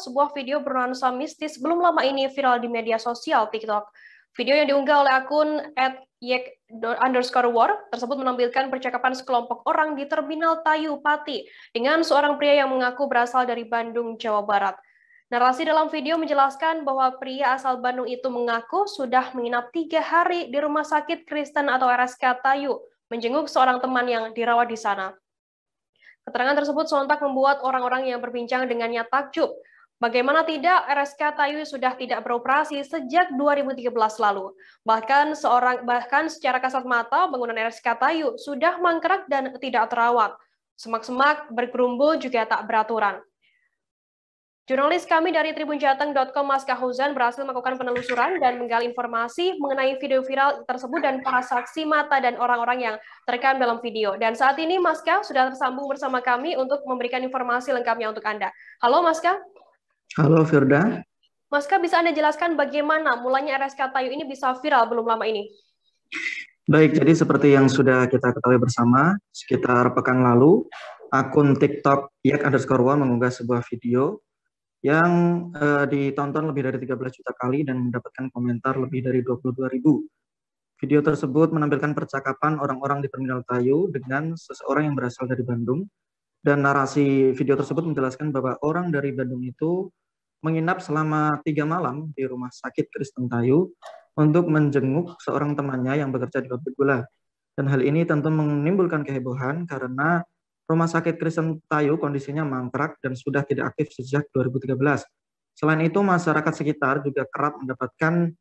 sebuah video bernuansa mistis belum lama ini viral di media sosial TikTok. Video yang diunggah oleh akun @yek_war tersebut menampilkan percakapan sekelompok orang di Terminal Tayu Pati dengan seorang pria yang mengaku berasal dari Bandung, Jawa Barat. Narasi dalam video menjelaskan bahwa pria asal Bandung itu mengaku sudah menginap 3 hari di Rumah Sakit Kristen atau RSK Tayu, menjenguk seorang teman yang dirawat di sana. Keterangan tersebut sontak membuat orang-orang yang berbincang dengannya takjub. Bagaimana tidak, RSK Tayu sudah tidak beroperasi sejak 2013 lalu. Bahkan secara kasat mata, bangunan RSK Tayu sudah mangkrak dan tidak terawat. Semak-semak bergerumbul juga tak beraturan. Jurnalis kami dari tribunjateng.com, Mas Kahuzan, berhasil melakukan penelusuran dan menggali informasi mengenai video viral tersebut dan para saksi mata dan orang-orang yang terekam dalam video. Dan saat ini Mas Kah sudah tersambung bersama kami untuk memberikan informasi lengkapnya untuk Anda. Halo Mas Kah. Halo Firda. Mas Kah, bisa Anda jelaskan bagaimana mulanya RSK Tayu ini bisa viral belum lama ini? Baik, jadi seperti yang sudah kita ketahui bersama, sekitar pekan lalu, akun TikTok @yek_war mengunggah sebuah video yang ditonton lebih dari 13 juta kali dan mendapatkan komentar lebih dari 22.000. Video tersebut menampilkan percakapan orang-orang di Terminal Tayu dengan seseorang yang berasal dari Bandung, dan narasi video tersebut menjelaskan bahwa orang dari Bandung itu menginap selama 3 malam di Rumah Sakit Kristen Tayu untuk menjenguk seorang temannya yang bekerja di pabrik gula. Dan hal ini tentu menimbulkan kehebohan karena Rumah Sakit Kristen Tayu kondisinya mangkrak dan sudah tidak aktif sejak 2013. Selain itu, masyarakat sekitar juga kerap mendapatkan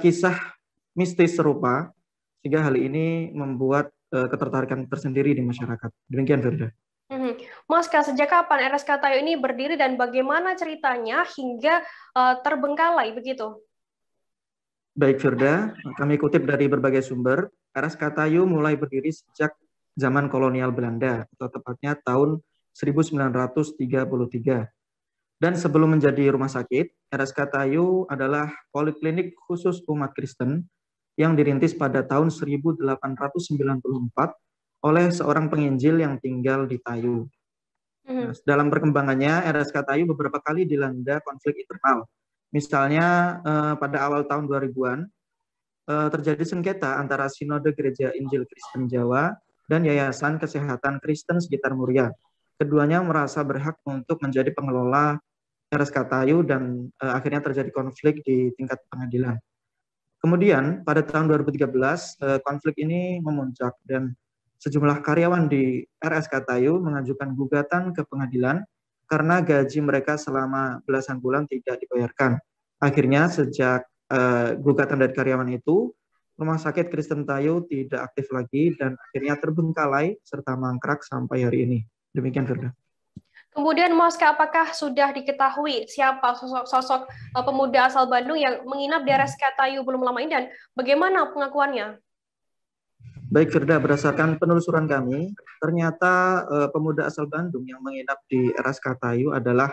kisah mistis serupa, sehingga hal ini membuat ketertarikan tersendiri di masyarakat. Demikian, Firda. Mas Kah, sejak kapan RSK Tayu ini berdiri dan bagaimana ceritanya hingga terbengkalai begitu? Baik, Firda, kami kutip dari berbagai sumber, RSK Tayu mulai berdiri sejak zaman kolonial Belanda, atau tepatnya tahun 1933. Dan sebelum menjadi rumah sakit, RSK Tayu adalah poliklinik khusus umat Kristen yang dirintis pada tahun 1894 oleh seorang penginjil yang tinggal di Tayu. Nah, dalam perkembangannya, RSK Tayu beberapa kali dilanda konflik internal. Misalnya pada awal tahun 2000-an, terjadi sengketa antara Sinode Gereja Injil Kristen Jawa dan Yayasan Kesehatan Kristen sekitar Muria. Keduanya merasa berhak untuk menjadi pengelola RSK Tayu dan akhirnya terjadi konflik di tingkat pengadilan. Kemudian pada tahun 2013 konflik ini memuncak dan sejumlah karyawan di RSK Tayu mengajukan gugatan ke pengadilan karena gaji mereka selama belasan bulan tidak dibayarkan. Akhirnya sejak gugatan dari karyawan itu, Rumah Sakit Kristen Tayu tidak aktif lagi dan akhirnya terbengkalai serta mangkrak sampai hari ini. Demikian, Firda. Kemudian Mas Kah, apakah sudah diketahui siapa sosok pemuda asal Bandung yang menginap di RSK Tayu belum lama ini dan bagaimana pengakuannya? Baik, Firda, berdasarkan penelusuran kami, ternyata pemuda asal Bandung yang menginap di RSK Tayu adalah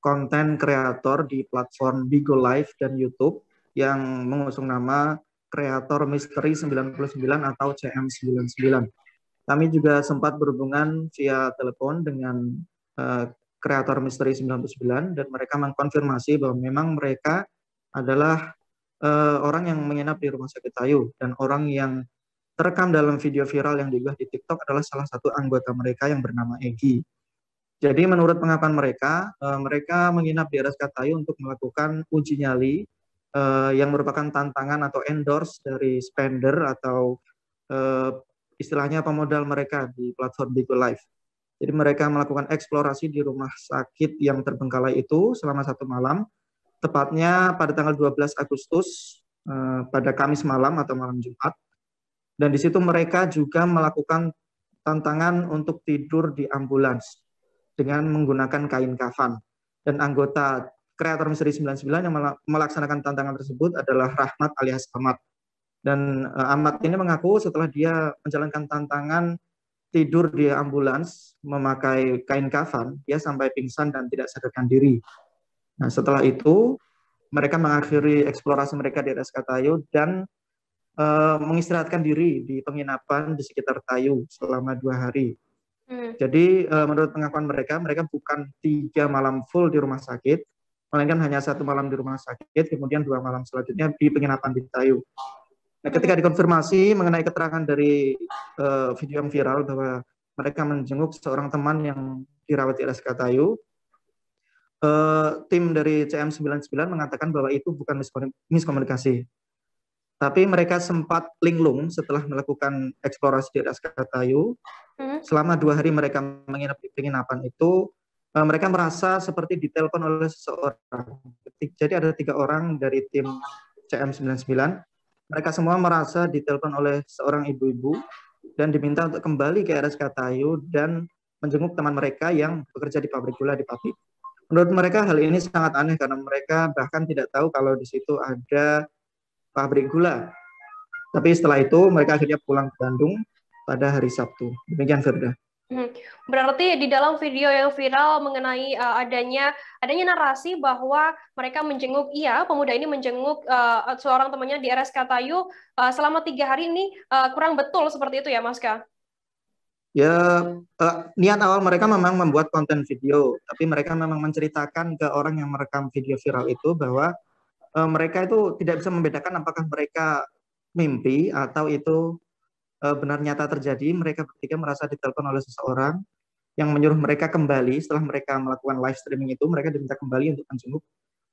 konten kreator di platform Bigo Live dan YouTube yang mengusung nama Kreator Misteri 99 atau CM99. Kami juga sempat berhubungan via telepon dengan Kreator Misteri 99 dan mereka mengkonfirmasi bahwa memang mereka adalah orang yang menginap di Rumah Sakit Tayu, dan orang yang terekam dalam video viral yang diunggah di TikTok adalah salah satu anggota mereka yang bernama Egi. Jadi menurut pengakuan mereka, mereka menginap di RSK Tayu untuk melakukan uji nyali yang merupakan tantangan atau endorse dari spender atau istilahnya pemodal mereka di platform Bigo Live. Jadi mereka melakukan eksplorasi di rumah sakit yang terbengkalai itu selama 1 malam, tepatnya pada tanggal 12 Agustus pada Kamis malam atau malam Jumat. Dan di situ mereka juga melakukan tantangan untuk tidur di ambulans dengan menggunakan kain kafan. Dan anggota Kreator Misteri 99 yang melaksanakan tantangan tersebut adalah Rahmat alias Ahmad. Dan Ahmad ini mengaku setelah dia menjalankan tantangan tidur di ambulans memakai kain kafan, dia sampai pingsan dan tidak sadarkan diri. Nah, setelah itu mereka mengakhiri eksplorasi mereka di RSK Tayu dan mengistirahatkan diri di penginapan di sekitar Tayu selama 2 hari. Jadi menurut pengakuan mereka, mereka bukan 3 malam full di rumah sakit, melainkan hanya 1 malam di rumah sakit, kemudian 2 malam selanjutnya di penginapan di Tayu. Nah, ketika dikonfirmasi mengenai keterangan dari video yang viral bahwa mereka menjenguk seorang teman yang dirawat di RSK Tayu, tim dari CM99 mengatakan bahwa itu bukan miskomunikasi. Tapi mereka sempat linglung setelah melakukan eksplorasi di RSK Tayu. Selama 2 hari mereka menginap di penginapan itu, mereka merasa seperti ditelepon oleh seseorang. Jadi ada 3 orang dari tim CM99. Mereka semua merasa ditelepon oleh seorang ibu-ibu dan diminta untuk kembali ke RSK Tayu dan menjenguk teman mereka yang bekerja di pabrik gula di Pati. Menurut mereka hal ini sangat aneh karena mereka bahkan tidak tahu kalau di situ ada pabrik gula. Tapi setelah itu mereka akhirnya pulang ke Bandung pada hari Sabtu. Demikian, Firda. Berarti di dalam video yang viral mengenai adanya narasi bahwa mereka menjenguk, pemuda ini menjenguk seorang temannya di RSK Tayu selama 3 hari ini kurang betul seperti itu ya, Mas Ka? Ya, niat awal mereka memang membuat konten video, tapi mereka memang menceritakan ke orang yang merekam video viral itu bahwa mereka itu tidak bisa membedakan apakah mereka mimpi atau itu benar nyata terjadi. Mereka bertiga merasa ditelepon oleh seseorang yang menyuruh mereka kembali setelah mereka melakukan live streaming itu. Mereka diminta kembali untuk menjenguk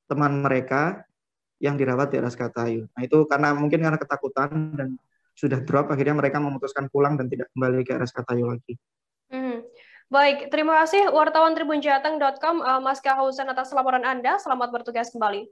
teman mereka yang dirawat di RSK Tayu. Nah, itu karena ketakutan dan sudah drop, akhirnya mereka memutuskan pulang dan tidak kembali ke RSK Tayu lagi. Baik, terima kasih wartawan tribunjateng.com Mas Kahausan atas laporan Anda. Selamat bertugas kembali.